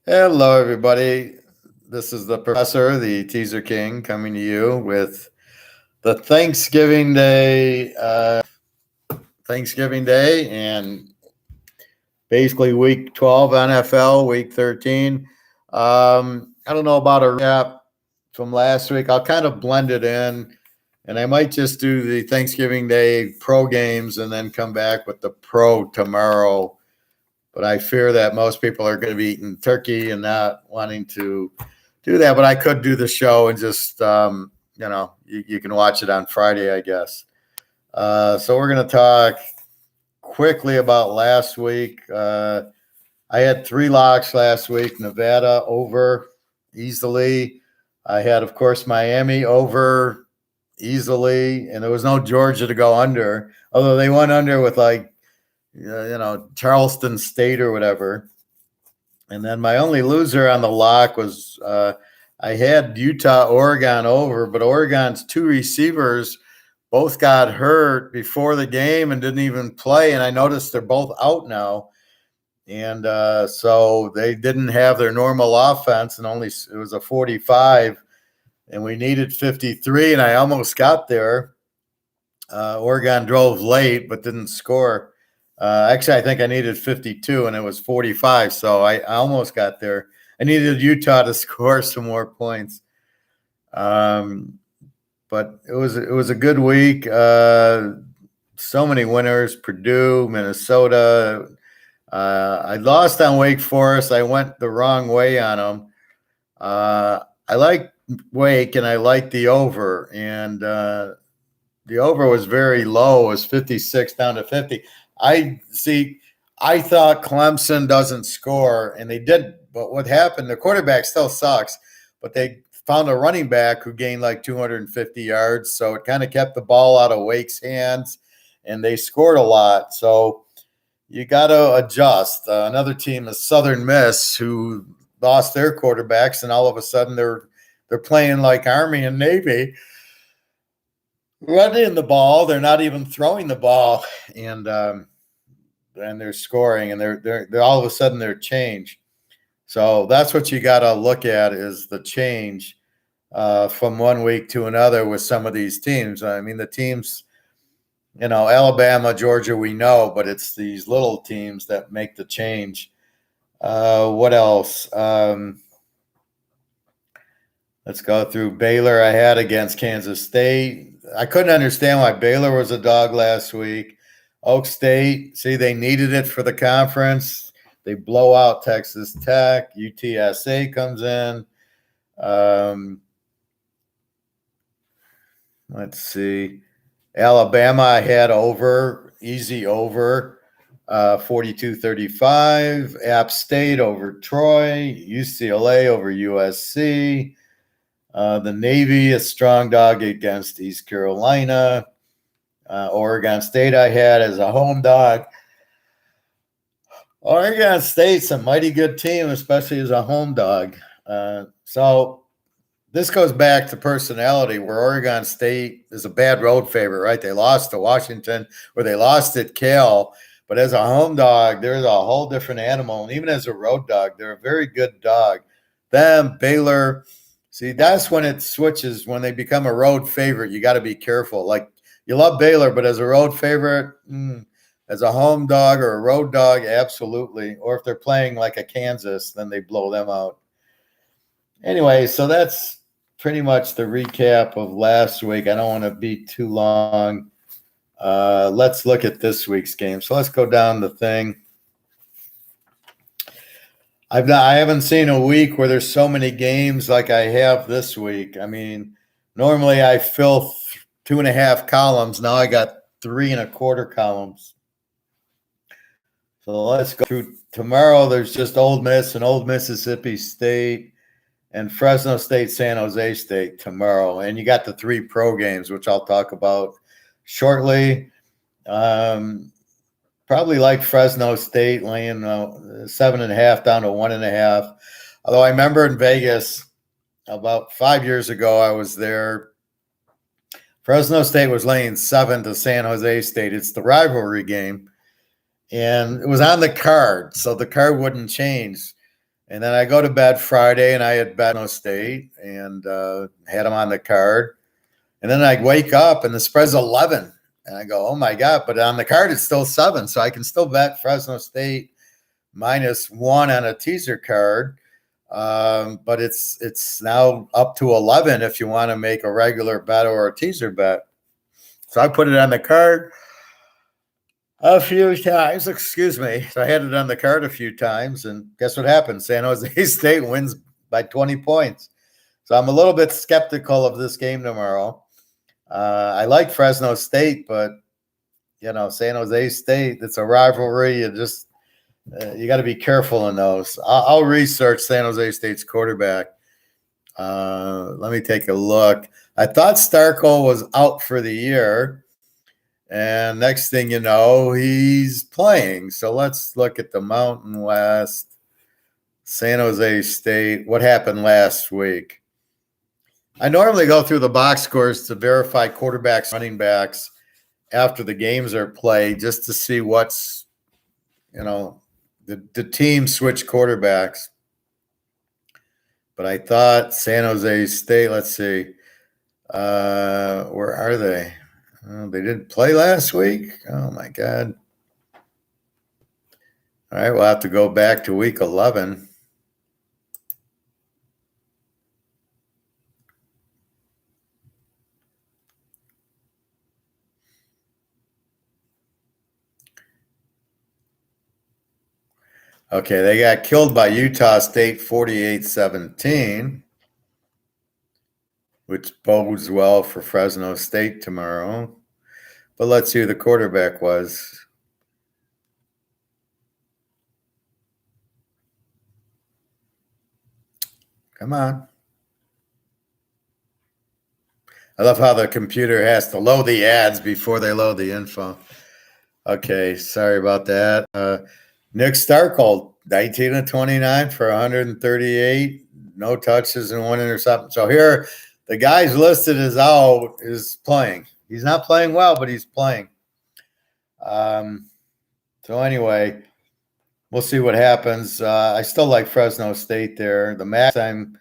Hello, everybody. This is the professor, the Teaser King, coming to you with the Thanksgiving Day, and basically Week 12 NFL, Week 13. I don't know about a recap from last week. I'll kind of blend it in, and I might just do the Thanksgiving Day pro games and then come back with the pro tomorrow. But I fear that most people are going to be eating turkey and not wanting to do that. But I could do the show and just, you can watch it on Friday, I guess. So we're going to talk quickly about last week. I had 3 locks last week. Nevada over easily. I had, of course, Miami over easily, and there was no Georgia to go under, although they went under with Charleston State or whatever. And then my only loser on the lock was I had Utah, Oregon over, but Oregon's 2 receivers both got hurt before the game and didn't even play. And I noticed they're both out now. And so they didn't have their normal offense, and it was a 45, and we needed 53, and I almost got there. Oregon drove late but didn't score. Actually, I think I needed 52, and it was 45, so I almost got there. I needed Utah to score some more points. But it was a good week. So many winners: Purdue, Minnesota. I lost on Wake Forest. I went the wrong way on them. I like Wake, and I like the over, and the over was very low. It was 56 down to 50. I thought Clemson doesn't score, and they didn't. But what happened, the quarterback still sucks, but they found a running back who gained like 250 yards. So it kind of kept the ball out of Wake's hands, and they scored a lot. So you got to adjust. Another team is Southern Miss, who lost their quarterbacks, and all of a sudden they're playing like Army and Navy, running the ball. They're not even throwing the ball, and they're scoring, and they're all of a sudden they're changed. So that's what you got to look at, is the change from one week to another with some of these teams. I mean, the teams, Alabama, Georgia, we know, but it's these little teams that make the change. What else? Let's go through Baylor. I had against Kansas State. I couldn't understand why Baylor was a dog last week. Oak State, see, they needed it for the conference. They blow out Texas Tech. UTSA comes in. Let's see. Alabama, I had over, easy over, 42-35. App State over Troy. UCLA over USC. The Navy, a strong dog against East Carolina. Oregon State I had as a home dog. Oregon State's a mighty good team, especially as a home dog. So this goes back to personality, where Oregon State is a bad road favorite, right? They lost to Washington, or they lost at Cal. But as a home dog, they're a whole different animal. And even as a road dog, they're a very good dog. Them, Baylor, see, that's when it switches. When they become a road favorite, you got to be careful. Like, you love Baylor, but as a road favorite, as a home dog or a road dog, absolutely. Or if they're playing like a Kansas, then they blow them out. Anyway, so that's pretty much the recap of last week. I don't want to be too long. Let's look at this week's game. So let's go down the thing. I haven't seen a week where there's so many games like I have this week. I mean, normally I fill 2.5 columns. Now I got 3.25 columns. So let's go through. Tomorrow there's just Ole Miss and Old Mississippi State and Fresno State, San Jose State tomorrow. And you got the 3 pro games, which I'll talk about shortly. Probably like Fresno State laying 7.5 down to 1.5. Although I remember in Vegas about 5 years ago, I was there. Fresno State was laying 7 to San Jose State. It's the rivalry game. And it was on the card, so the card wouldn't change. And then I go to bed Friday, and I had bet Fresno State and had them on the card. And then I wake up, and the spread's 11. And I go, oh, my God. But on the card, it's still 7. So I can still bet Fresno State -1 on a teaser card. But it's now up to 11 if you want to make a regular bet or a teaser bet. So I put it on the card a few times. Excuse me. So I had it on the card a few times, and guess what happened? San Jose State wins by 20 points. So I'm a little bit skeptical of this game tomorrow. I like Fresno State, but San Jose State, it's a rivalry. You got to be careful in those. I'll research San Jose State's quarterback. Let me take a look. I thought Starkel was out for the year, and next thing you know, he's playing. So let's look at the Mountain West, San Jose State. What happened last week? I normally go through the box scores to verify quarterbacks, running backs after the games are played, just to see what's, the team switch quarterbacks. But I thought San Jose State, let's see, where are they? They didn't play last week? Oh, my God. All right, we'll have to go back to week 11. Okay, they got killed by Utah State 48-17, which bodes well for Fresno State tomorrow. But let's see who the quarterback was. Come on. I love how the computer has to load the ads before they load the info. Okay, sorry about that. Nick Starkel, 19-29 for 138, no touches and 1 interception. So here, the guys listed as out is playing. He's not playing well, but he's playing. So anyway, we'll see what happens. I still like Fresno State there. The match I'm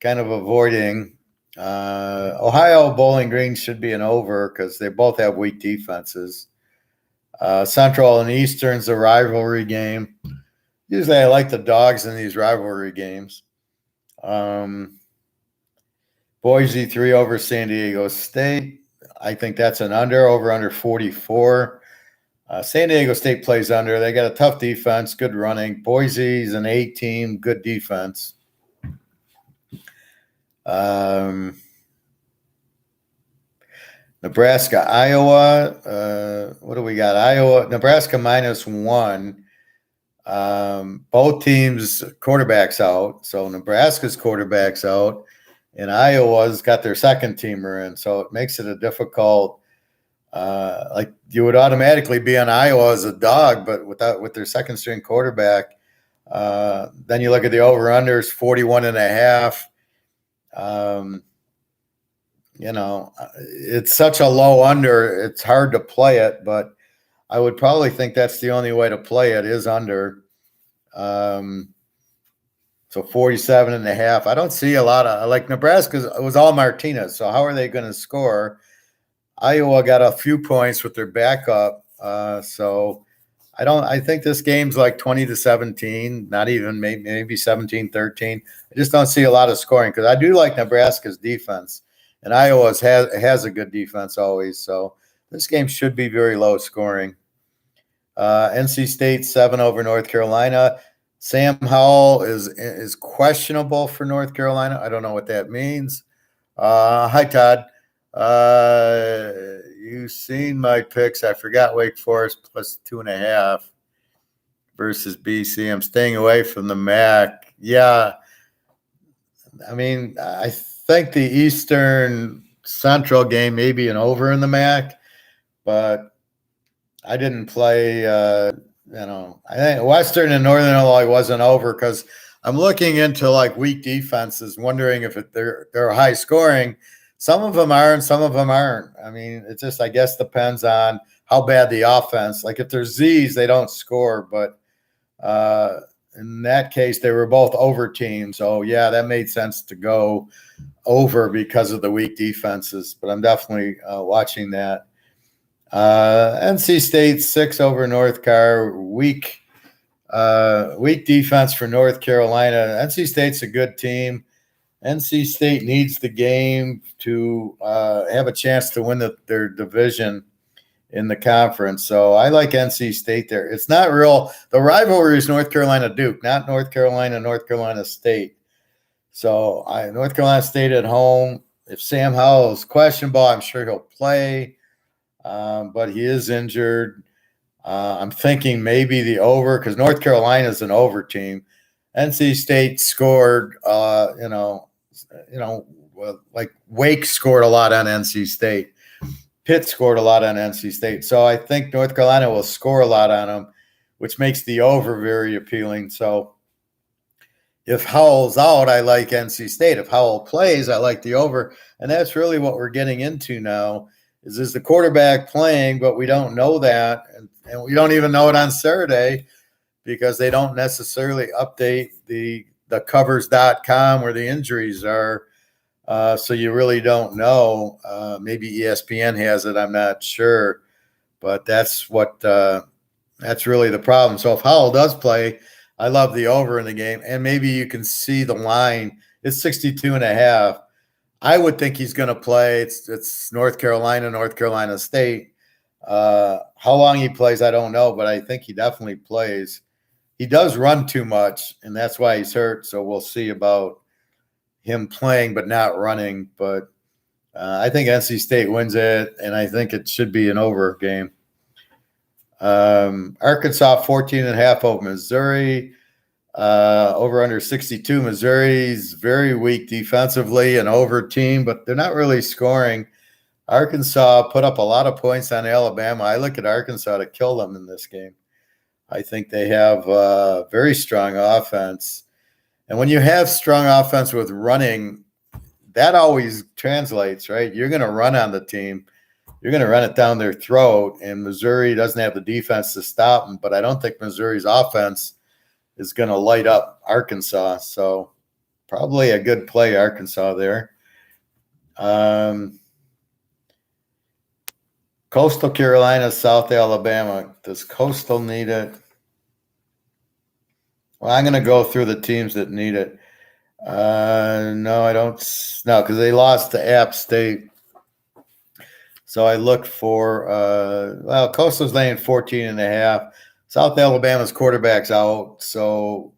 kind of avoiding. Ohio Bowling Green should be an over because they both have weak defenses. Central and Eastern's a rivalry game. Usually I like the dogs in these rivalry games. Boise 3 over San Diego State. I think that's an over 44. San Diego State plays under. They got a tough defense, good running. Boise's an A team, good defense. Nebraska, Iowa. What do we got? Nebraska -1. Both teams' quarterbacks out. So Nebraska's quarterback's out, and Iowa's got their second teamer in. So it makes it a difficult. Like you would automatically be on Iowa as a dog, but with their second string quarterback, then you look at the over/unders 41.5. It's such a low under, it's hard to play it, but I would probably think that's the only way to play it is under. So 47.5. I don't see a lot of, like Nebraska, it was all Martinez. So how are they going to score? Iowa got a few points with their backup. So I think this game's like 20-17, not even maybe 17-13. I just don't see a lot of scoring because I do like Nebraska's defense. And Iowa has a good defense always. So this game should be very low scoring. NC State 7 over North Carolina. Sam Howell is questionable for North Carolina. I don't know what that means. Hi, Todd. You've seen my picks. I forgot Wake Forest +2.5 versus BC. I'm staying away from the MAC. Yeah. I mean, I think the Eastern Central game may be an over in the MAC, but I didn't play, I think Western and Northern Illinois wasn't over because I'm looking into like weak defenses, wondering if they're high scoring. Some of them are and some of them aren't. I mean, it just, I guess, depends on how bad the offense. Like if they're Z's, they don't score, but in that case, they were both over teams. So, yeah, that made sense to go over because of the weak defenses. But I'm definitely watching that. NC State 6 over North Car. Weak defense for North Carolina. NC State's a good team. NC State needs the game to have a chance to win their division in the conference. So I like NC State there. It's not real. The rivalry is North Carolina Duke, not North Carolina State. So North Carolina State at home. If Sam Howell's questionable, I'm sure he'll play, but he is injured. I'm thinking maybe the over because North Carolina is an over team. NC State scored, like Wake scored a lot on NC State. Pitt scored a lot on NC State. So I think North Carolina will score a lot on them, which makes the over very appealing. So if Howell's out, I like NC State. If Howell plays, I like the over. And that's really what we're getting into now is the quarterback playing, but we don't know that. And we don't even know it on Saturday because they don't necessarily update the covers.com where the injuries are. So you really don't know. Maybe ESPN has it. I'm not sure. But that's really the problem. So if Howell does play, I love the over in the game. And maybe you can see the line. It's 62.5. I would think he's going to play. It's North Carolina State. How long he plays, I don't know. But I think he definitely plays. He does run too much, and that's why he's hurt. So we'll see about him playing but not running. But I think NC State wins it, and I think it should be an over game. Arkansas 14.5 over Missouri. Over under 62. Missouri's very weak defensively, an over team, but they're not really scoring. Arkansas put up a lot of points on Alabama. I look at Arkansas to kill them in this game. I think they have a very strong offense. And when you have strong offense with running, that always translates, right? You're going to run on the team. You're going to run it down their throat, and Missouri doesn't have the defense to stop them. But I don't think Missouri's offense is going to light up Arkansas. So probably a good play, Arkansas there. Coastal Carolina, South Alabama. Does Coastal need it? Well, I'm going to go through the teams that need it. No, I don't. No, because they lost to App State. So I look for, Coastal's laying 14.5. South Alabama's quarterback's out. So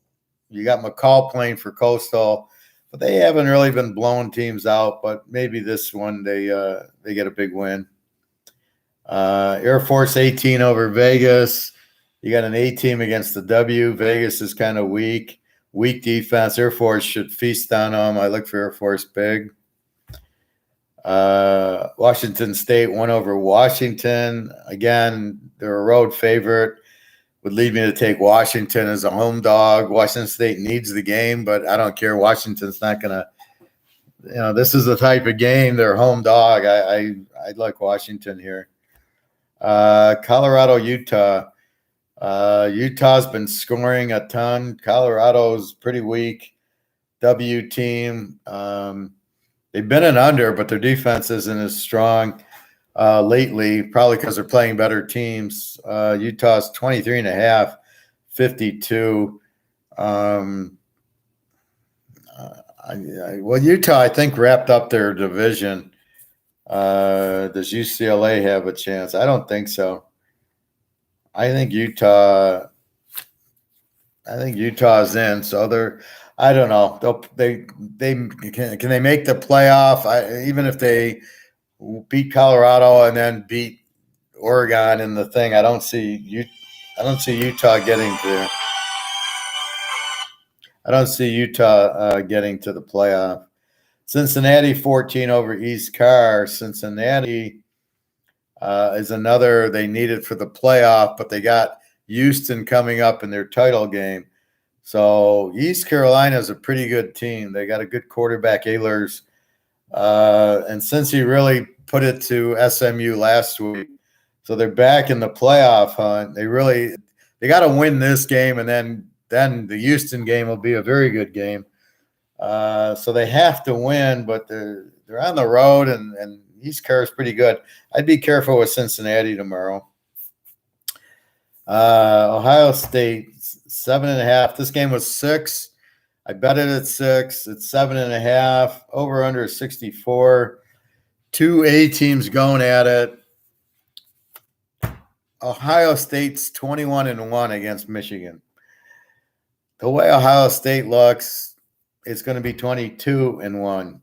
you got McCall playing for Coastal. But they haven't really been blowing teams out. But maybe this one they get a big win. Air Force 18 over Vegas. You got an A team against the W. Vegas is kind of weak. Weak defense. Air Force should feast on them. I look for Air Force big. Washington State 1 over Washington. Again, they're a road favorite. Would lead me to take Washington as a home dog. Washington State needs the game, but I don't care. Washington's not going to, this is the type of game. They're home dog. I'd like Washington here. Colorado, Utah. Utah's been scoring a ton. Colorado's pretty weak. W team. They've been an under, but their defense isn't as strong lately, probably because they're playing better teams. Utah's 23.5, 52. Utah, I think, wrapped up their division. Does UCLA have a chance? I don't think so. I think Utah's in. So I don't know. They can they make the playoff? Even if they beat Colorado and then beat Oregon in the thing, I don't see Utah getting to. I don't see Utah getting to the playoff. Cincinnati 14 over East Carr. Cincinnati is another they needed for the playoff, but they got Houston coming up in their title game. So East Carolina is a pretty good team. They got a good quarterback, Ehlers. And since he really put it to SMU last week, so they're back in the playoff hunt. They got to win this game, and then then the Houston game will be a very good game. So they have to win, but they're on the road, and East Carolina's pretty good. I'd be careful with Cincinnati tomorrow. Ohio State 7.5. This game was 6. I bet it at 6. It's 7.5. Over under 64. 2 A teams going at it. Ohio State's 21-1 against Michigan. The way Ohio State looks, it's going to be 22-1.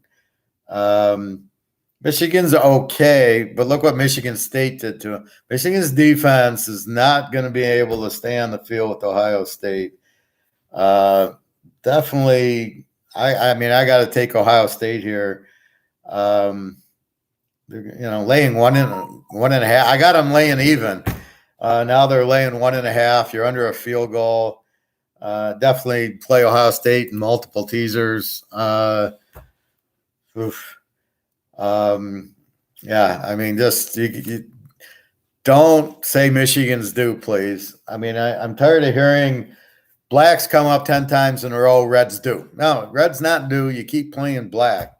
Michigan's okay, but look what Michigan State did to them. Michigan's defense is not going to be able to stay on the field with Ohio State. Definitely, I mean, I got to take Ohio State here. They're laying 1.5. I got them laying even. Now they're laying 1.5. You're under a field goal. Definitely play Ohio State in multiple teasers. Yeah, I mean, just you don't say Michigan's due, please. I mean, I'm tired of hearing blacks come up 10 times in a row, Reds due. No, Reds not due. You keep playing black.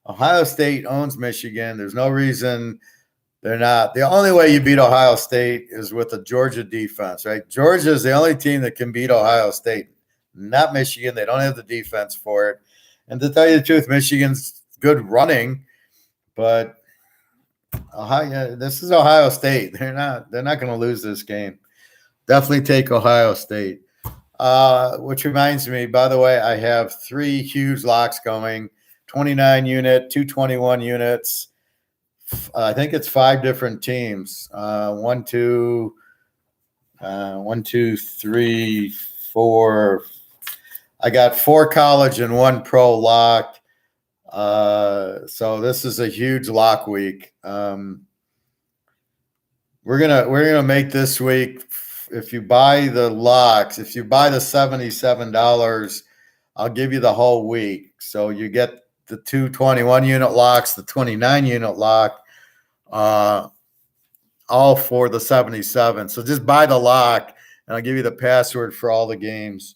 Ohio State owns Michigan. There's no reason they're not. The only way you beat Ohio State is with a Georgia defense, right? Georgia is the only team that can beat Ohio State, not Michigan. They don't have the defense for it. And to tell you the truth, Michigan's good running, but this is Ohio State. They're not going to lose this game. Definitely take Ohio State. Which reminds me, by the way, I have 3 huge locks going. 29 unit, 221 units. I think it's 5 different teams. 1, 2, 3, 4. I got 4 college and 1 pro locked. So this is a huge lock week. We're gonna make this week. If you buy the locks, if you buy the $77, I'll give you the whole week. So you get the 221 unit locks, the 29 unit lock, all for the 77. So just buy the lock, and I'll give you the password for all the games.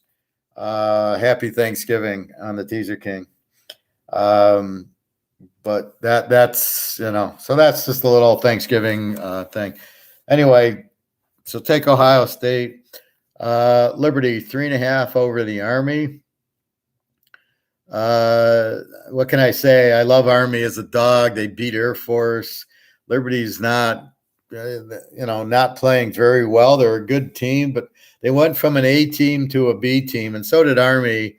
Happy Thanksgiving on the Teaser King. But that's so that's just a little Thanksgiving thing. Anyway, so take Ohio State. Liberty 3.5 over the Army. What can I say? I love Army as a dog. They beat Air Force. Liberty's not playing very well. They're a good team, but they went from an A team to a B team, and so did Army.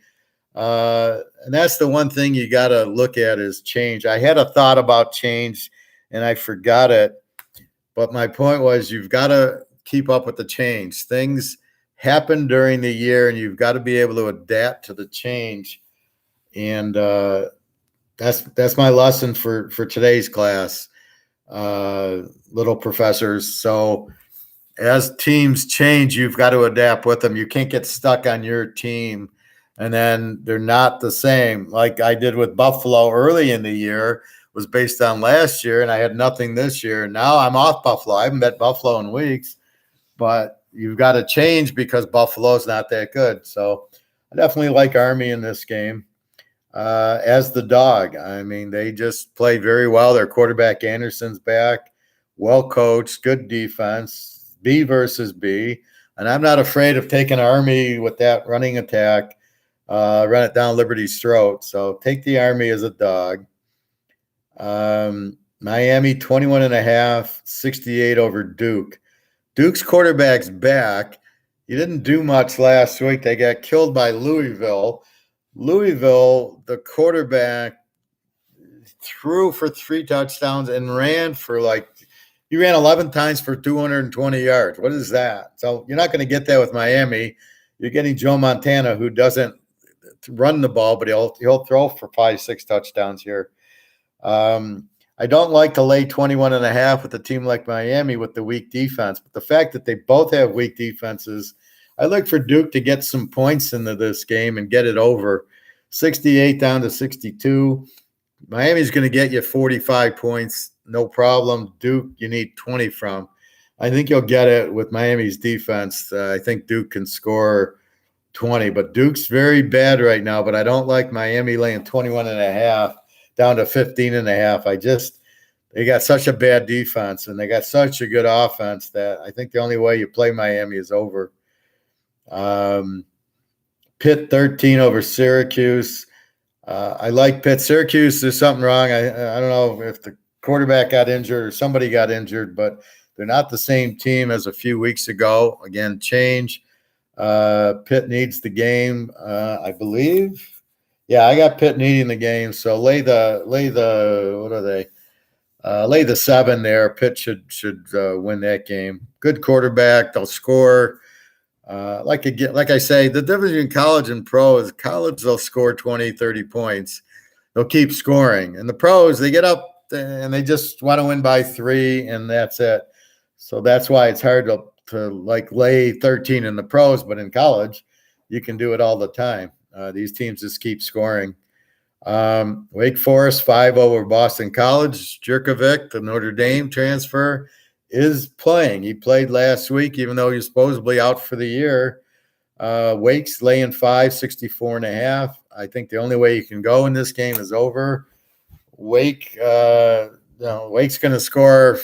And that's the one thing you got to look at is change. I had a thought about change, and I forgot it. But my point was you've got to keep up with the change. Things happen during the year, and you've got to be able to adapt to the change. And that's my lesson for today's class, little professors. So as teams change, you've got to adapt with them. You can't get stuck on your team, and then they're not the same. Like I did with Buffalo early in the year, was based on last year, and I had nothing this year. Now I'm off Buffalo. I haven't bet Buffalo in weeks, but you've got to change because Buffalo's not that good. So I definitely like Army in this game. As the dog, I mean, they just play very well. Their quarterback Anderson's back, well coached, good defense, B versus B. And I'm not afraid of taking Army with that running attack, run it down Liberty's throat. So take the Army as a dog. Miami 21.5, 68 over Duke. Duke's quarterback's back. He didn't do much last week. They got killed by Louisville. The quarterback threw for 3 touchdowns and ran for he ran 11 times for 220 yards. What is that? So you're not going to get that with Miami. You're getting Joe Montana, who doesn't run the ball, but he'll throw for 5-6 touchdowns here. I don't like to lay 21.5 with a team like Miami with the weak defense, but the fact that they both have weak defenses, I look for Duke to get some points into this game and get it over. 68 down to 62. Miami's going to get you 45 points, no problem. Duke, you need 20 from. I think you'll get it with Miami's defense. I think Duke can score 20. But Duke's very bad right now, but I don't like Miami laying 21.5 down to 15.5. They got such a bad defense and they got such a good offense that I think the only way you play Miami is over. Pitt 13 over Syracuse. I like Pitt. Syracuse, there's something wrong. I don't know if the quarterback got injured or somebody got injured, but they're not the same team as a few weeks ago. Again, change. Pitt needs the game, I believe. Yeah, I got Pitt needing the game. So lay the what are they? Lay the 7 there. Pitt should win that game. Good quarterback. They'll score. Like I say, the difference between college and pro is college, they'll score 20, 30 points. They'll keep scoring. And the pros, they get up and they just want to win by 3, and that's it. So that's why it's hard to like lay 13 in the pros, but in college, you can do it all the time. These teams just keep scoring. Wake Forest 5 over Boston College. Jerkovic, the Notre Dame transfer, is playing. He played last week, even though he's supposedly out for the year. Wake's laying 5, 64.5. I think the only way you can go in this game is over. Wake's going to score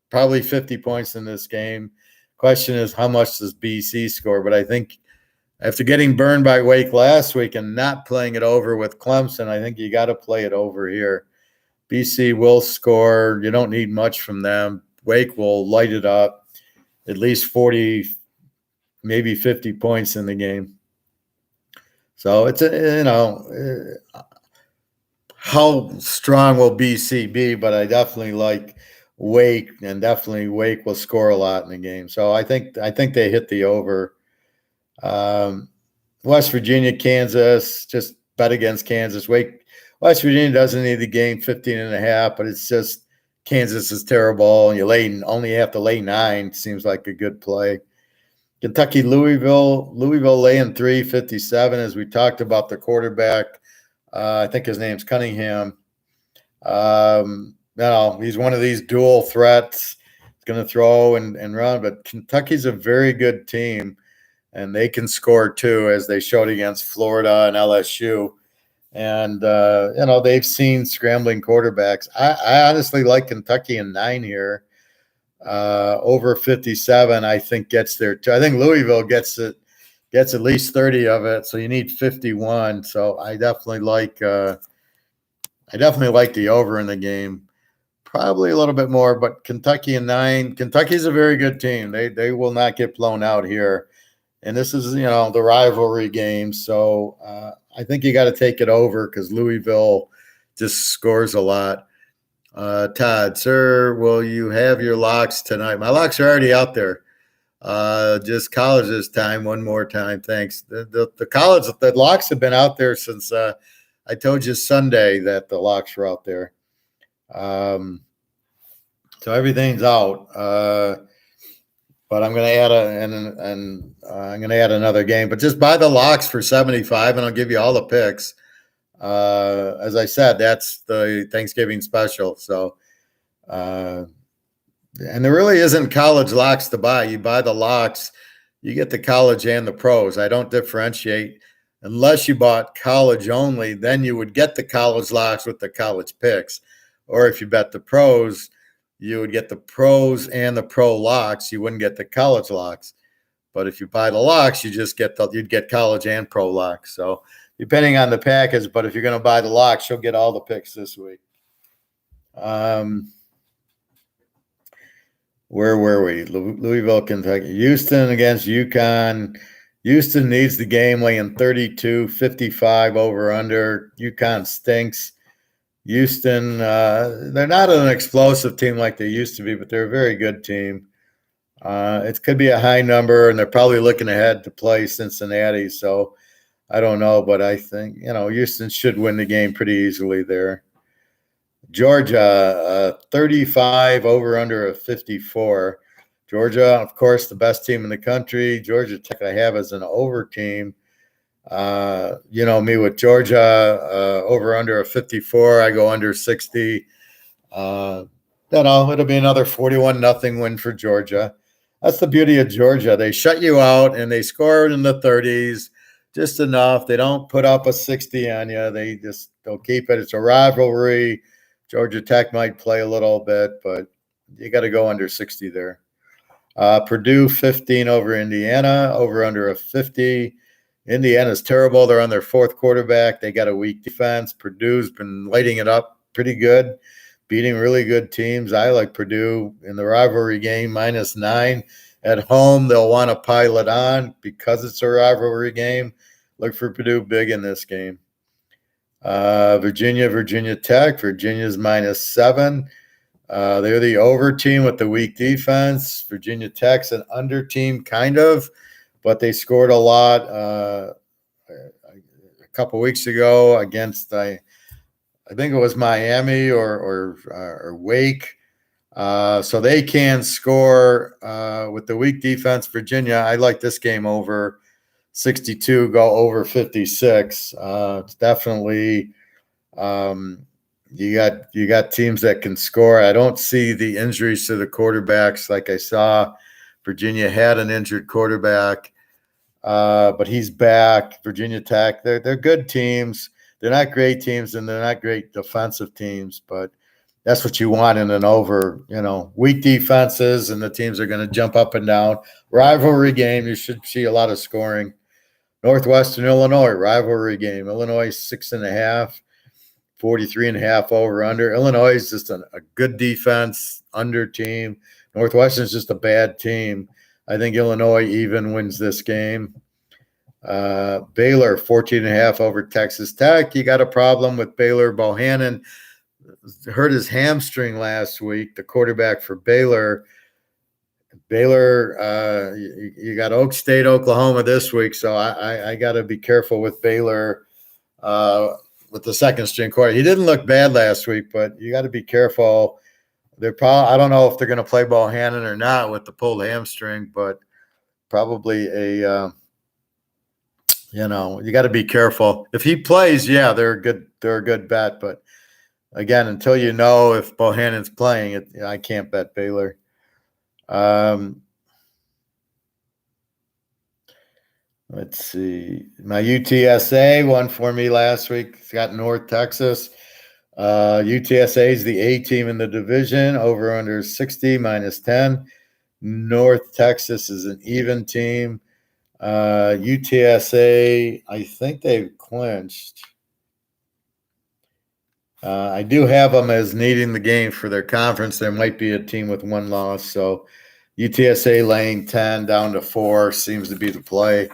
probably 50 points in this game. Question is, how much does BC score? But I think after getting burned by Wake last week and not playing it over with Clemson, I think you got to play it over here. BC will score. You don't need much from them. Wake will light it up, at least 40, maybe 50 points in the game. So it's how strong will BC be? But I definitely like Wake, and definitely Wake will score a lot in the game. So I think they hit the over. West Virginia, Kansas, just bet against Kansas. West Virginia doesn't need the game 15.5, but it's just Kansas is terrible, and you only have to lay 9. Seems like a good play. Kentucky, Louisville laying 3, 57. As we talked about the quarterback, I think his name's Cunningham. He's one of these dual threats. He's going to throw and run, but Kentucky's a very good team, and they can score too, as they showed against Florida and LSU. And, they've seen scrambling quarterbacks. I honestly like Kentucky in 9 here. Over 57, I think, gets there too. I think Louisville gets at least 30 of it, so you need 51. So I definitely like the over in the game. Probably a little bit more, but Kentucky in 9. Kentucky's a very good team. They will not get blown out here. And this is, the rivalry game. So I think you got to take it over because Louisville just scores a lot. Todd, sir, will you have your locks tonight? My locks are already out there. Just college this time, one more time. Thanks. The locks have been out there since I told you Sunday that the locks were out there. So everything's out. But I'm going to add I'm going to add another game. But just buy the locks for 75, and I'll give you all the picks. As I said, that's the Thanksgiving special. So, and there really isn't college locks to buy. You buy the locks, you get the college and the pros. I don't differentiate. Unless you bought college only, then you would get the college locks with the college picks. Or if you bet the pros, you would get the pros and the pro locks. You wouldn't get the college locks. But if you buy the locks, you'd get college and pro locks. So depending on the package, but if you're going to buy the locks, you'll get all the picks this week. Where were we? Louisville, Kentucky. Houston against Uconn. Houston needs the game, laying 32, 55 over under. Uconn stinks. Houston, they're not an explosive team like they used to be, but they're a very good team. It could be a high number, and they're probably looking ahead to play Cincinnati. So I don't know, but I think, Houston should win the game pretty easily there. Georgia, 35 over under a 54. Georgia, of course, the best team in the country. Georgia Tech I have as an over team. Me with Georgia, over under a 54. I go under 60. It'll be another 41-0 win for Georgia. That's the beauty of Georgia. They shut you out and they score in the 30s. just enough. They don't put up a 60 on you. They'll keep it. It's a rivalry. Georgia Tech might play a little bit, but you got to go under 60 there. Purdue 15 over Indiana, over under a 50. Indiana's terrible. They're on their fourth quarterback. They got a weak defense. Purdue's been lighting it up pretty good, beating really good teams. I like Purdue in the rivalry game, -9. At home, they'll want to pile it on because it's a rivalry game. Look for Purdue big in this game. Virginia Tech. Virginia's -7. They're the over team with the weak defense. Virginia Tech's an under team, kind of, but they scored a lot a couple weeks ago against I think it was Miami or Wake. So they can score with the weak defense. Virginia, I like this game over 62, go over 56. It's definitely you got teams that can score. I don't see the injuries to the quarterbacks like I saw. Virginia had an injured quarterback, but he's back. Virginia Tech, they're good teams. They're not great teams, and they're not great defensive teams, but that's what you want in an over, weak defenses, and the teams are going to jump up and down. Rivalry game, you should see a lot of scoring. Northwestern Illinois, rivalry game. Illinois 6.5, 43.5 over under. Illinois is just a good defense, under team. Northwestern is just a bad team. I think Illinois even wins this game. Baylor 14.5 over Texas Tech. You got a problem with Baylor. Bohannon hurt his hamstring last week, the quarterback for Baylor. You got Oak State, Oklahoma this week, so I got to be careful with Baylor with the second string quarter. He didn't look bad last week, but you got to be careful. I don't know if they're going to play Bohannon or not with the pulled hamstring, but probably you got to be careful. If he plays, yeah, they're a good bet, but again, until you know if Bohannon's playing, I can't bet Baylor. Let's see. My UTSA won for me last week. It's got North Texas. UTSA is the A team in the division. Over under 60, -10. North Texas is an even team. UTSA, I think they've clinched. I do have them as needing the game for their conference. There might be a team with one loss. So UTSA laying 10 down to 4 seems to be the play.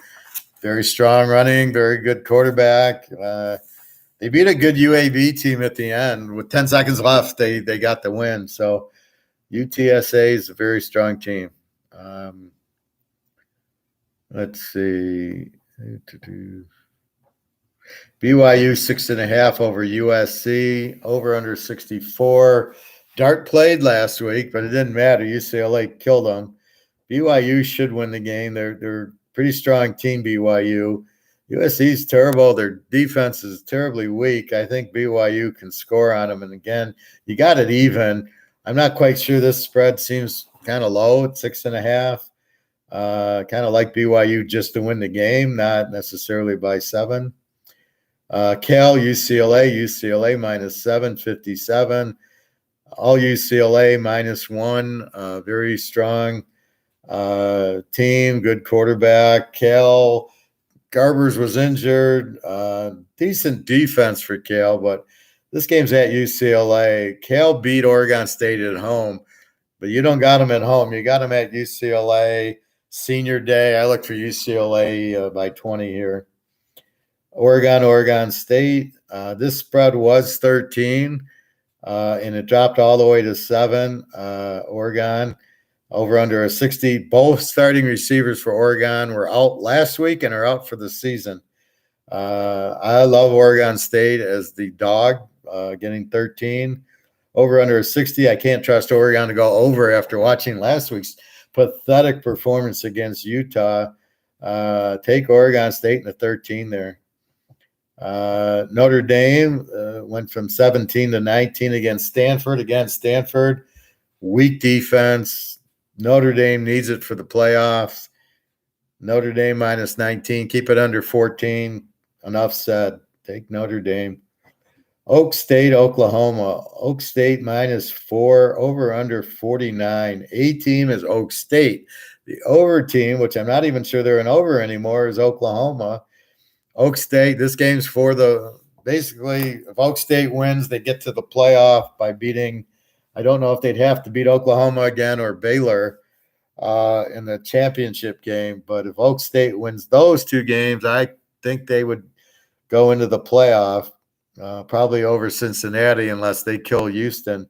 Very strong running, very good quarterback. They beat a good UAB team at the end. With 10 seconds left, they got the win. So UTSA is a very strong team. Let's see. BYU 6.5 over USC, over under 64. Dart played last week, but it didn't matter. UCLA killed them. BYU should win the game. They're a pretty strong team, BYU. USC's terrible. Their defense is terribly weak. I think BYU can score on them. And again, you got it even. I'm not quite sure this spread seems kind of low at 6.5. Kind of like BYU just to win the game, not necessarily by 7. Cal, UCLA -7, 57. All UCLA -1. Very strong team, good quarterback. Cal, Garbers was injured. Decent defense for Cal, but this game's at UCLA. Cal beat Oregon State at home, but you don't got them at home. You got them at UCLA. Senior day, I look for UCLA by 20 here. Oregon State. This spread was 13, and it dropped all the way to 7. Oregon over under a 60. Both starting receivers for Oregon were out last week and are out for the season. I love Oregon State as the dog, getting 13. Over under a 60. I can't trust Oregon to go over after watching last week's pathetic performance against Utah. Take Oregon State in the 13 there. Notre Dame went from 17 to 19 against Stanford. Weak defense. Notre Dame needs it for the playoffs. Notre Dame minus 19. Keep it under 14. Enough said. Take Notre Dame. Oak State, Oklahoma. Oak State minus 4. Over under 49. A team is Oak State. The over team, which I'm not even sure they're an over anymore, is Oklahoma. Oak State, this game's for basically, if Oak State wins, they get to the playoff by beating, I don't know if they'd have to beat Oklahoma again or Baylor in the championship game. But if Oak State wins those two games, I think they would go into the playoff, probably over Cincinnati unless they kill Houston.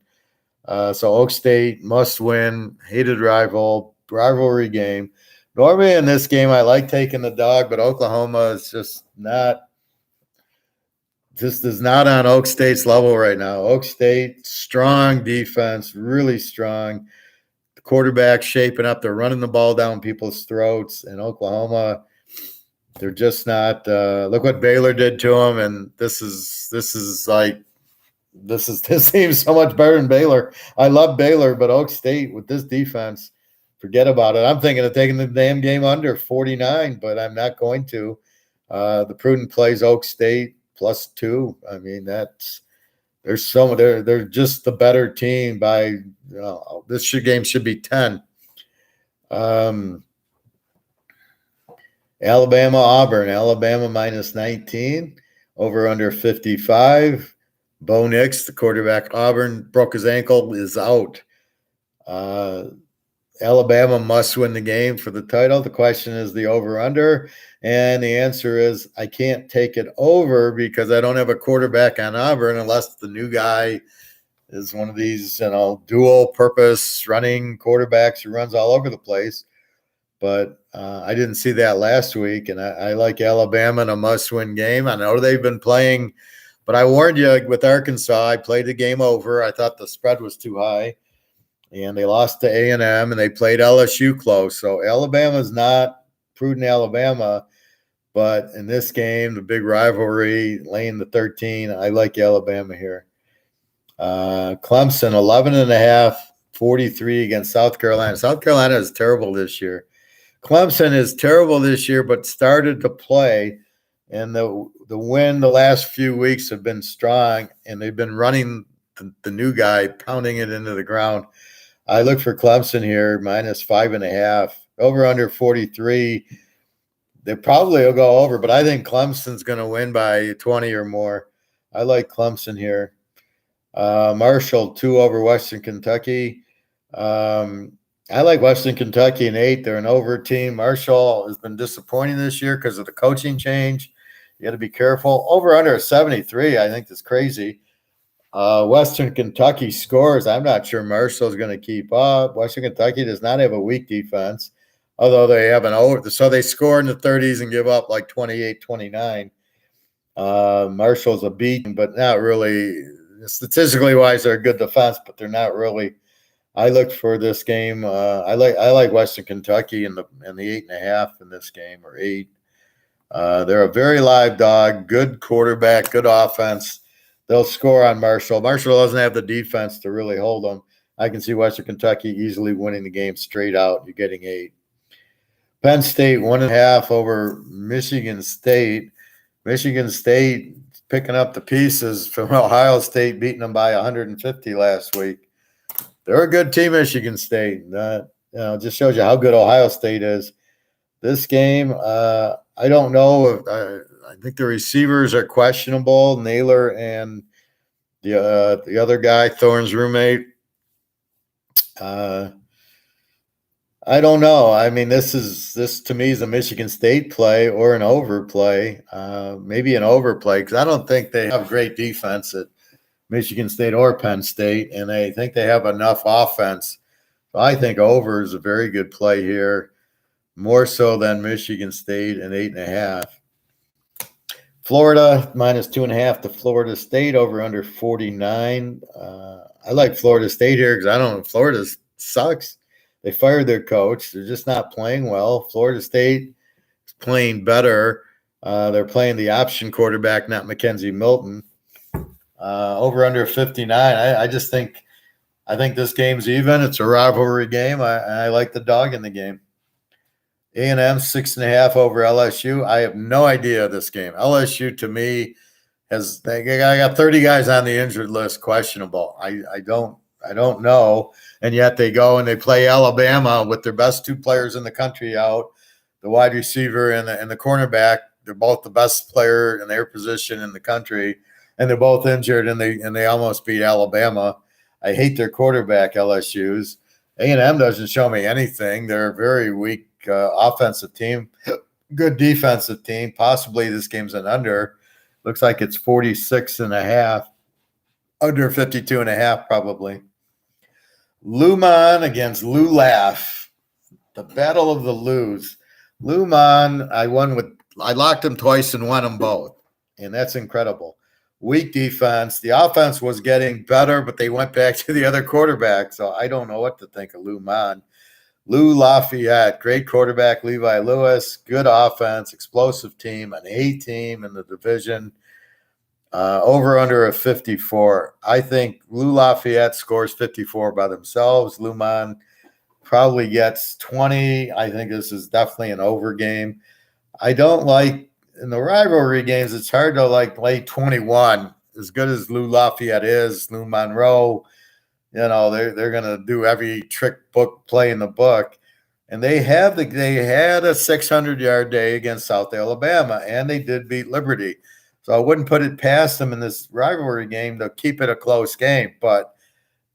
So Oak State must win, hated rivalry game. Normally in this game, I like taking the dog, but Oklahoma is just is not on Oak State's level right now. Oak State, strong defense, really strong. The quarterback shaping up. They're running the ball down people's throats. And Oklahoma, they're just not. Look what Baylor did to them, and this seems so much better than Baylor. I love Baylor, but Oak State with this defense, forget about it. I'm thinking of taking the damn game under 49, but I'm not going to. The prudent plays Oak State +2. I mean, they're just the better team by this game should be 10. Alabama, Auburn. Alabama minus 19. Over under 55. Bo Nix, the quarterback, Auburn, broke his ankle, is out. Alabama must win the game for the title. The question is the over-under, and the answer is I can't take it over because I don't have a quarterback on Auburn unless the new guy is one of these, dual-purpose running quarterbacks who runs all over the place. But I didn't see that last week, and I like Alabama in a must-win game. I know they've been playing, but I warned you with Arkansas. I played the game over. I thought the spread was too high. And they lost to A&M, and they played LSU close. So Alabama's not prudent Alabama. But in this game, the big rivalry, laying the 13, I like Alabama here. Clemson, 11.5, 43 against South Carolina. South Carolina is terrible this year. Clemson is terrible this year, but started to play. And the win the last few weeks have been strong, and they've been running the new guy, pounding it into the ground. I look for Clemson here, minus 5.5. Over under 43. They probably will go over, but I think Clemson's going to win by 20 or more. I like Clemson here. Marshall, 2 over Western Kentucky. I like Western Kentucky in 8. They're an over team. Marshall has been disappointing this year because of the coaching change. You got to be careful. Over under 73, I think that's crazy. Western Kentucky scores. I'm not sure Marshall's going to keep up. Western Kentucky does not have a weak defense, although they have an over. So they score in the 30s and give up like 28-29. Marshall's a beat, but not really. Statistically wise, they're a good defense, but they're not really. I look for this game. I like Western Kentucky in the 8.5 in this game, or 8. They're a very live dog, good quarterback, good offense. They'll score on Marshall. Marshall doesn't have the defense to really hold them. I can see Western Kentucky easily winning the game straight out. You're getting 8. Penn State, 1.5 over Michigan State. Michigan State picking up the pieces from Ohio State, beating them by 150 last week. They're a good team, Michigan State. Just shows you how good Ohio State is. This game, I don't know. I think the receivers are questionable. Naylor and the other guy, Thorne's roommate. I don't know. I mean, this to me is a Michigan State play or an overplay. Maybe an overplay because I don't think they have great defense at Michigan State or Penn State, and I think they have enough offense. So I think over is a very good play here, more so than Michigan State and 8.5. Florida, minus 2.5 to Florida State, over under 49. I like Florida State here because I don't know. Florida sucks. They fired their coach. They're just not playing well. Florida State is playing better. They're playing the option quarterback, not Mackenzie Milton. Over under 59. I think this game's even. It's a rivalry game. I like the dog in the game. A&M 6.5 over LSU. I have no idea this game. LSU to me I got 30 guys on the injured list questionable. I don't know. And yet they go and they play Alabama with their best two players in the country out, the wide receiver and the cornerback. They're both the best player in their position in the country, and they're both injured, and they almost beat Alabama. I hate their quarterback, LSU's. A&M doesn't show me anything. They're a very weak offensive team, good defensive team. Possibly this game's an under. Looks like it's 46.5, under 52.5 probably. Luman against Lou Laugh, the battle of the Lou's. Luman, I locked him twice and won them both, and that's incredible. Weak defense. The offense was getting better, but they went back to the other quarterback, so I don't know what to think of Luman. Lou Lafayette, great quarterback, Levi Lewis, good offense, explosive team, an A team in the division. Over under a 54. I think Lou Lafayette scores 54 by themselves. Luman probably gets 20. I think this is definitely an over game. I don't like in the rivalry games, it's hard to lay 21. As good as Lou Lafayette is, Lou Monroe, they're gonna do every trick book play in the book. And they had a 600-yard day against South Alabama, and they did beat Liberty. So I wouldn't put it past them in this rivalry game to keep it a close game. But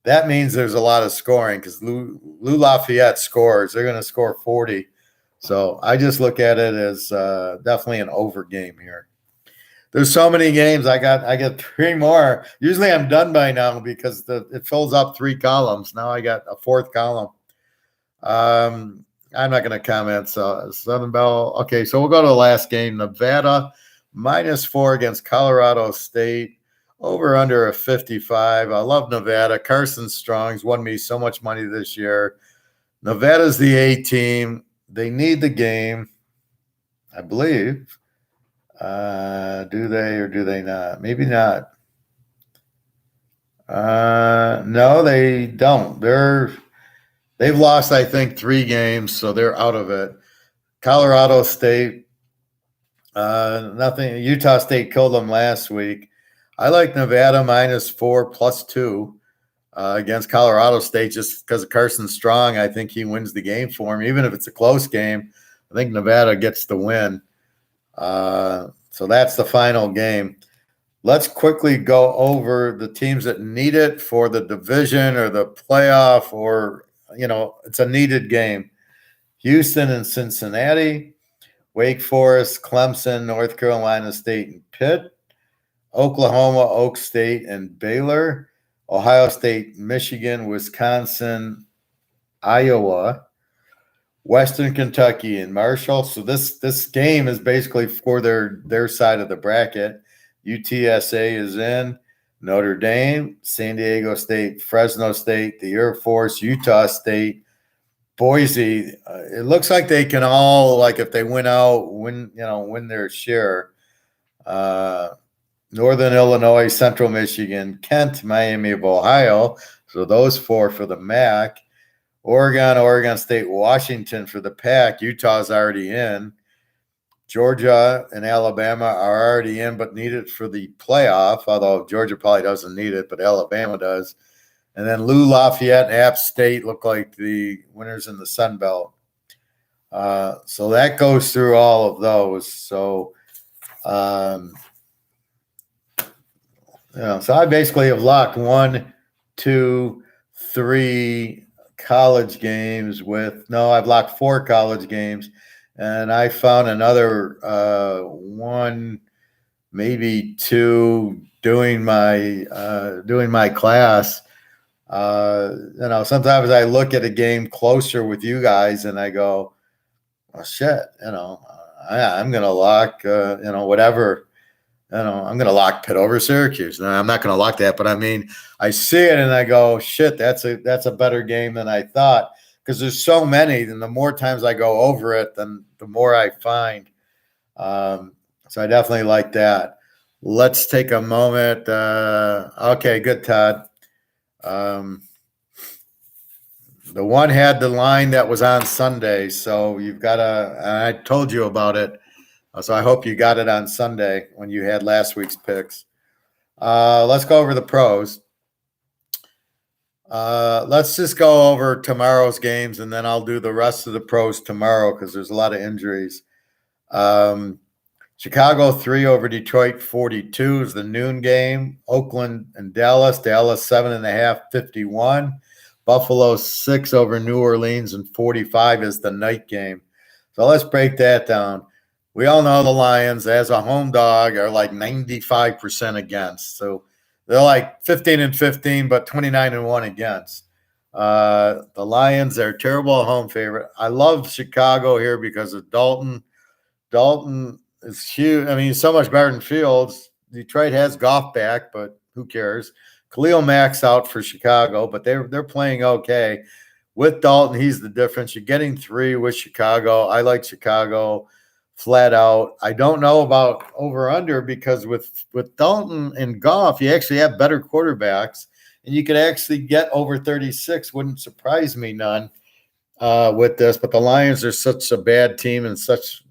that means there's a lot of scoring because Lou Lafayette scores. They're going to score 40. So I just look at it as definitely an over game here. There's so many games. I got three more. Usually I'm done by now because it fills up three columns. Now I got a fourth column. I'm not going to comment. So Southern Bell. Okay, so we'll go to the last game. Nevada -4 against Colorado State. Over under a 55. I love Nevada. Carson Strong's won me so much money this year. Nevada's the A team. They need the game, I believe. Do they or do they not? Maybe not. No, they don't. They've lost, I think, 3 games, so they're out of it. Colorado State, nothing. Utah State killed them last week. I like Nevada -4 +2 against Colorado State just because of Carson Strong. I think he wins the game for him, even if it's a close game. I think Nevada gets the win. So that's the final game. Let's quickly go over the teams that need it for the division or the playoff, or, it's a needed game. Houston and Cincinnati, Wake Forest, Clemson, North Carolina State, and Pitt, Oklahoma, Oak State, and Baylor, Ohio State, Michigan, Wisconsin, Iowa, Western Kentucky, and Marshall. So this game is basically for their side of the bracket. UTSA is in, Notre Dame, San Diego State, Fresno State, the Air Force, Utah State, Boise. It looks like they can all, if they win out, win their share. Northern Illinois, Central Michigan, Kent, Miami of Ohio. So those 4 for the MAC. Oregon State, Washington for the PAC. Utah's already in. Georgia and Alabama are already in, but need it for the playoff, although Georgia probably doesn't need it, but Alabama does. And then Lou Lafayette and App State look like the winners in the Sun Belt. So that goes through all of those. So, so I basically have locked 1, 2, 3 college games I've locked 4 college games. And I found another 1, maybe 2 doing my class. Sometimes I look at a game closer with you guys and I go, "Oh shit!" I'm gonna lock, whatever. I'm gonna lock Pitt over Syracuse. No, I'm not gonna lock that, but I mean, I see it and I go, "Shit, that's a better game than I thought." Because there's so many, and the more times I go over it, then the more I find. So I definitely like that. Let's take a moment. Okay, good, Todd. The one had the line that was on Sunday, so you've got to. I told you about it, so I hope you got it on Sunday when you had last week's picks. Let's go over the pros. Let's just go over tomorrow's games, and then I'll do the rest of the pros tomorrow because there's a lot of injuries. Chicago 3 over Detroit 42 is the noon game. Oakland and Dallas 7.5, 51. Buffalo 6 over New Orleans and 45 is the night game. So let's break that down. We all know the Lions as a home dog are like 95% against. So they're like 15-15, but 29-1 against. The Lions are terrible home favorite. I love Chicago here because of Dalton. Dalton is huge. I mean, he's so much better than Fields. Detroit has Goff back, but who cares? Khalil Mack's out for Chicago, but they're playing okay. With Dalton, he's the difference. You're getting 3 with Chicago. I like Chicago flat out. I don't know about over-under because with Dalton and Goff, you actually have better quarterbacks, and you could actually get over 36. Wouldn't surprise me none with this. But the Lions are such a bad team and such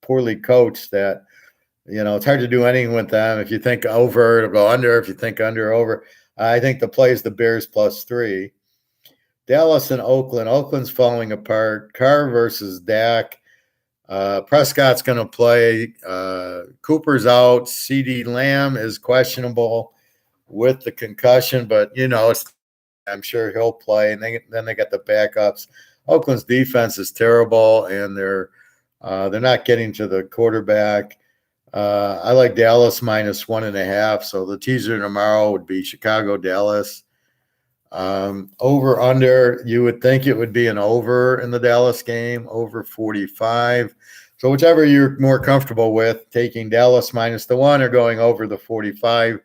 poorly coached that, it's hard to do anything with them. If you think over, it'll go under. If you think under, over. I think the play is the Bears +3. Dallas and Oakland. Oakland's falling apart. Carr versus Dak. Prescott's going to play. Cooper's out. CD Lamb is questionable with the concussion, but I'm sure he'll play. And then they got the backups. Oakland's defense is terrible, and they're not getting to the quarterback. I like Dallas -1.5. So the teaser tomorrow would be Chicago, Dallas. Over under, you would think it would be an over in the Dallas game, over 45. So whichever you're more comfortable with, taking Dallas -1 or going over the 45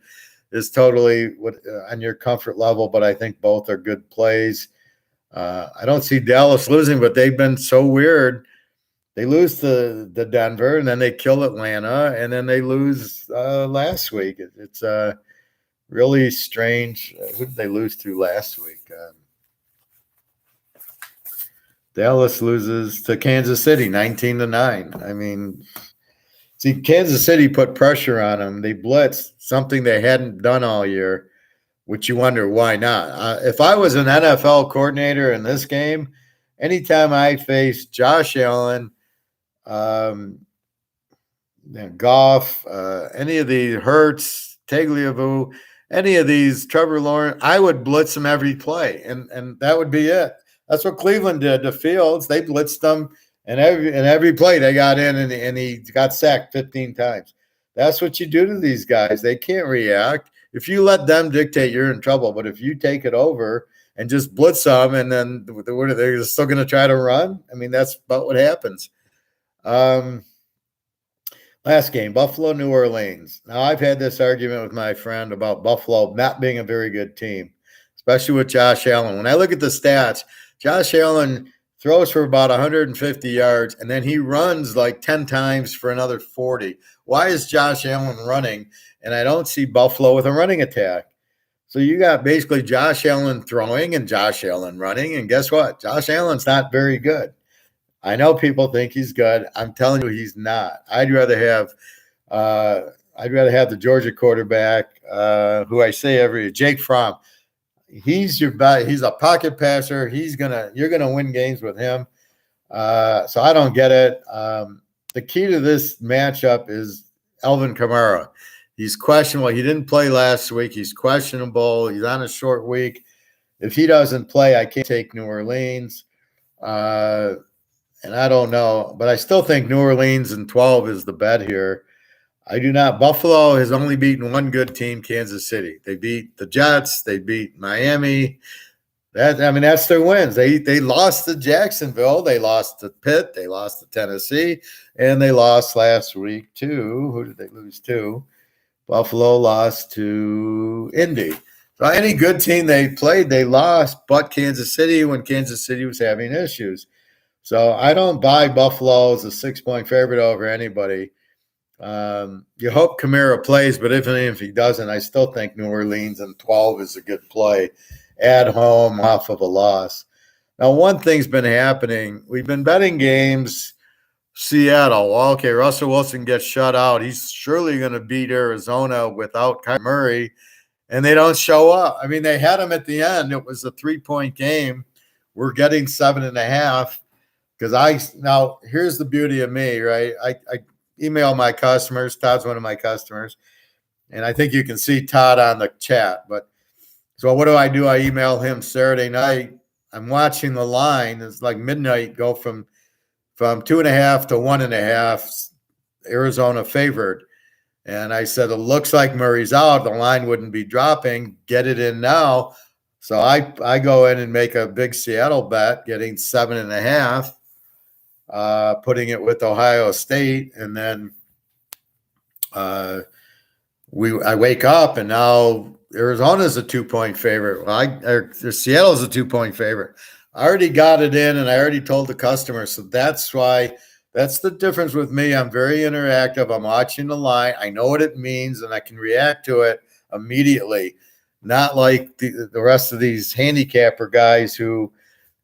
is totally on your comfort level, but I think both are good plays. I don't see Dallas losing, but they've been so weird. They lose to Denver, and then they kill Atlanta, and then they lose last week. It's really strange. Who did they lose to last week? Dallas loses to Kansas City 19-9. I mean, see, Kansas City put pressure on them. They blitzed, something they hadn't done all year, which you wonder why not. If I was an NFL coordinator in this game, anytime I face Josh Allen, Goff, any of the Hurts, Tagliabue, any of these, Trevor Lawrence, I would blitz them every play, and that would be it. That's what Cleveland did to Fields. They blitzed them, and every play they got in, and he got sacked 15 times. That's what you do to these guys. They can't react. If you let them dictate, you're in trouble. But if you take it over and just blitz them, and then they're still going to try to run, I mean, that's about what happens. Last game, Buffalo, New Orleans. Now, I've had this argument with my friend about Buffalo not being a very good team, especially with Josh Allen. When I look at the stats, Josh Allen throws for about 150 yards, and then he runs like 10 times for another 40. Why is Josh Allen running? And I don't see Buffalo with a running attack. So you got basically Josh Allen throwing and Josh Allen running, and guess what? Josh Allen's not very good. I know people think he's good. I'm telling you, he's not. I'd rather have the Georgia quarterback, who I say Jake Fromm. He's a pocket passer. You're gonna win games with him. So I don't get it. The key to this matchup is Alvin Kamara. He's questionable. He didn't play last week. He's questionable. He's on a short week. If he doesn't play, I can't take New Orleans. And I don't know, but I still think New Orleans and 12 is the bet here. I do not. Buffalo has only beaten one good team, Kansas City. They beat the Jets. They beat Miami. That's their wins. They lost to Jacksonville. They lost to Pitt. They lost to Tennessee. And they lost last week to, who did they lose to? Buffalo lost to Indy. So any good team they played, they lost, but Kansas City when Kansas City was having issues. So I don't buy Buffalo as a 6-point favorite over anybody. You hope Kamara plays, but even if he doesn't, I still think New Orleans and 12 is a good play at home off of a loss. Now, one thing's been happening. We've been betting games. Seattle. Well, okay, Russell Wilson gets shut out. He's surely going to beat Arizona without Kyler Murray, and they don't show up. I mean, they had him at the end. It was a 3-point game. We're getting 7.5 because now here's the beauty of me, right? I email my customers. Todd's one of my customers, and I think you can see Todd on the chat. But so what do? I email him Saturday night. I'm watching the line. It's like midnight. Go from 2.5 to 1.5, Arizona favored. And I said, it looks like Murray's out. The line wouldn't be dropping. Get it in now. So I go in and make a big Seattle bet, getting 7.5, putting it with Ohio State. And then I wake up and now Arizona's a 2-point favorite. Seattle's a 2-point favorite. I already got it in and I already told the customer. So that's the difference with me. I'm very interactive. I'm watching the line. I know what it means and I can react to it immediately. Not like the rest of these handicapper guys who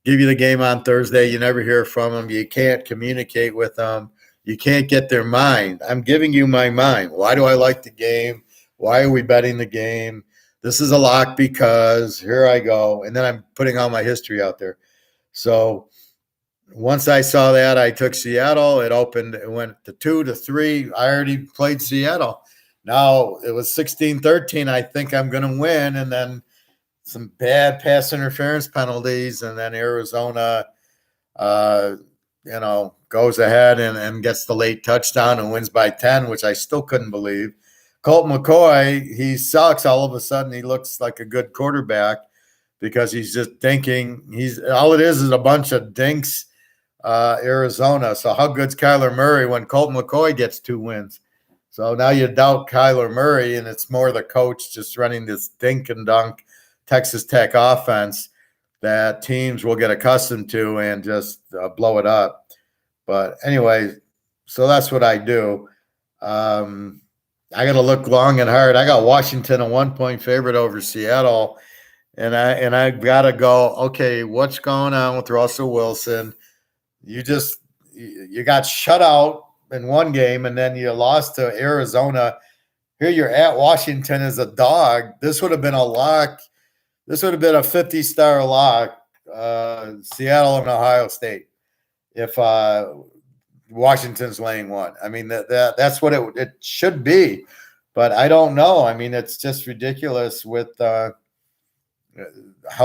give you the game on Thursday. You never hear from them. You can't communicate with them. You can't get their mind. I'm giving you my mind. Why do I like the game? Why are we betting the game? This is a lock because here I go. And then I'm putting all my history out there. So once I saw that, I took Seattle. It opened. It went to 2 to 3. I already played Seattle. Now it was 16-13. I think I'm going to win. And then some bad pass interference penalties. And then Arizona, goes ahead and gets the late touchdown and wins by 10, which I still couldn't believe. Colt McCoy, he sucks. All of a sudden, he looks like a good quarterback because he's just thinking all it is a bunch of dinks, Arizona. So how good's Kyler Murray when Colt McCoy gets 2 wins? So now you doubt Kyler Murray, and it's more the coach just running this dink and dunk Texas Tech offense that teams will get accustomed to and just blow it up. But anyway, so that's what I do. I got to look long and hard. I got Washington a 1-point favorite over Seattle, and I got to go. Okay, what's going on with Russell Wilson? You got shut out in one game, and then you lost to Arizona. Here you're at Washington as a dog. This would have been a lock. This would have been a 50-star lock. Seattle and Ohio State. If Washington's laying 1. I mean, that's what it should be. But I don't know. I mean, it's just ridiculous with how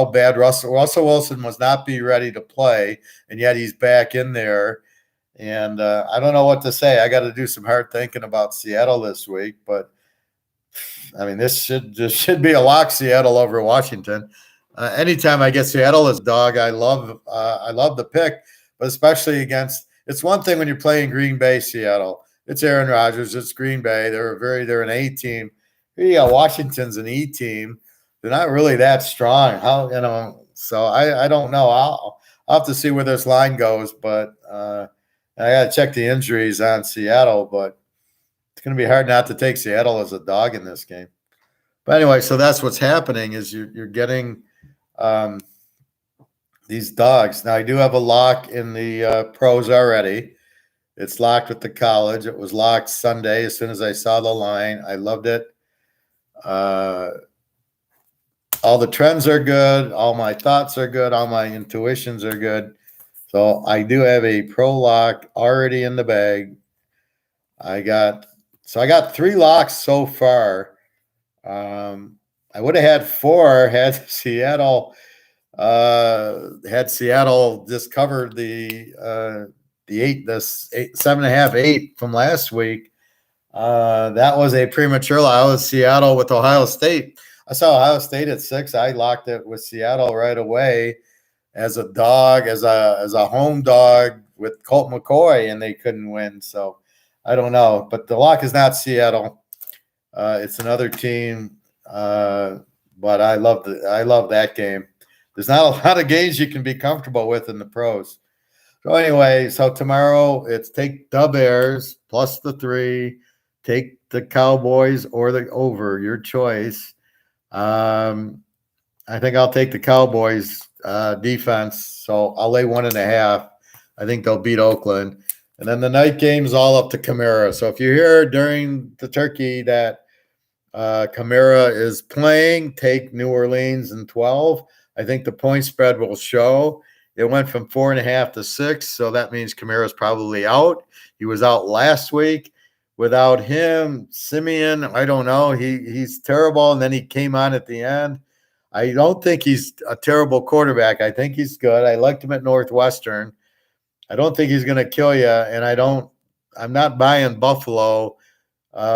bad Russell Wilson must not be ready to play, and yet he's back in there. And I don't know what to say. I got to do some hard thinking about Seattle this week. But, I mean, this should be a lock, Seattle over Washington. Anytime I get Seattle as dog, I love the pick, but especially against – it's one thing when you're playing Green Bay, Seattle. It's Aaron Rodgers. It's Green Bay. They're an A team. Here you go, Washington's an E team. They're not really that strong. So I don't know. I'll have to see where this line goes, but I got to check the injuries on Seattle, but it's going to be hard not to take Seattle as a dog in this game. But anyway, so that's what's happening is you're getting these dogs. Now, I do have a lock in the pros already. It's locked with the college. It was locked Sunday as soon as I saw the line. I loved it. All the trends are good. All my thoughts are good. All my intuitions are good. So I do have a pro lock already in the bag. I got 3 locks so far. I would have had 4 had Seattle just covered the 7.5, 8 from last week. That was a premature lock. I was Seattle with Ohio State. I saw Ohio State at 6. I locked it with Seattle right away as a dog, as a home dog with Colt McCoy, and they couldn't win. So I don't know, but the lock is not Seattle. It's another team, but I love that game. There's not a lot of games you can be comfortable with in the pros. So anyway, so tomorrow it's take the Bears plus the 3, take the Cowboys or the over, your choice. I think I'll take the Cowboys defense, so I'll lay 1.5. I think they'll beat Oakland. And then the night game's all up to Kamara. So if you hear during the turkey that Kamara is playing, take New Orleans in 12. I think the point spread will show. It went from 4.5 to 6, so that means Kamara's probably out. He was out last week. Without him, Simeon, I don't know. He's terrible, and then he came on at the end. I don't think he's a terrible quarterback. I think he's good. I liked him at Northwestern. I don't think he's going to kill you, and I'm not buying Buffalo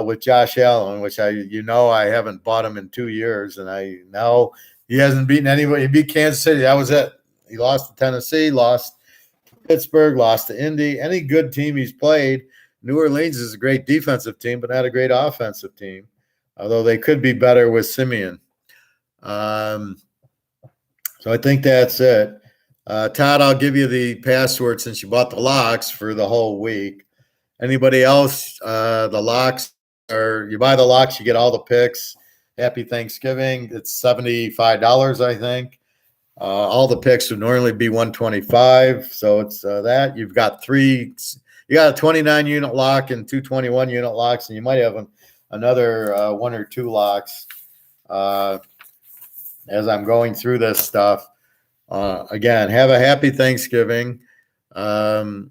with Josh Allen, which I haven't bought him in 2 years, and I know he hasn't beaten anybody. He beat Kansas City. That was it. He lost to Tennessee, lost to Pittsburgh, lost to Indy. Any good team he's played. New Orleans is a great defensive team, but not a great offensive team, although they could be better with Simeon. So I think that's it. Todd, I'll give you the password since you bought the locks for the whole week. Anybody else? The locks are, you buy the locks, you get all the picks. Happy Thanksgiving. It's $75, I think. All the picks would normally be $125. So it's that. You've got three. You got a 29 unit lock and two 21 unit locks, and you might have another 1 or 2 locks as I'm going through this stuff. Again, have a happy Thanksgiving. I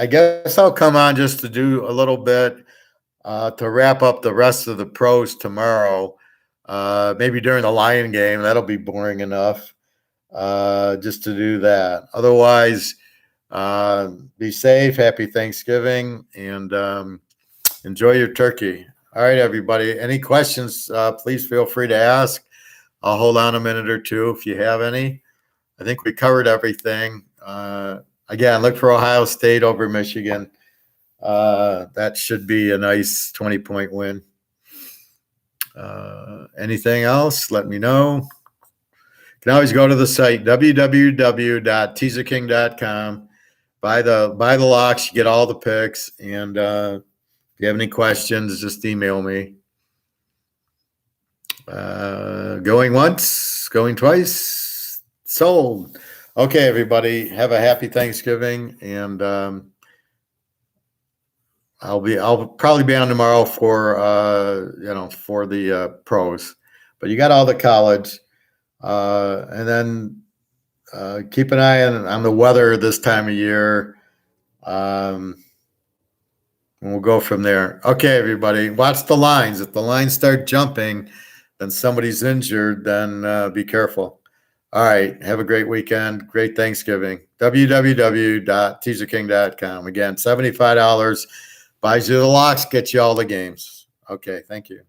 guess I'll come on just to do a little bit to wrap up the rest of the pros tomorrow. Maybe during the Lion game. That'll be boring enough just to do that. Otherwise, be safe, happy Thanksgiving, and enjoy your turkey. All right, everybody. Any questions, please feel free to ask. I'll hold on a minute or two if you have any. I think we covered everything. Again, look for Ohio State over Michigan. That should be a nice 20-point win. Anything else? Let me know. You can always go to the site, www.teaserking.com. Buy the locks, you get all the picks. And if you have any questions, just email me. Going once, going twice, sold. Okay, everybody, have a happy Thanksgiving, and I'll probably be on tomorrow for the pros, but you got all the college, and then keep an eye on the weather this time of year, and we'll go from there. Okay, everybody, watch the lines. If the lines start jumping, then somebody's injured, then be careful. All right. Have a great weekend. Great Thanksgiving. www.teaserking.com. Again, $75 buys you the locks, gets you all the games. Okay. Thank you.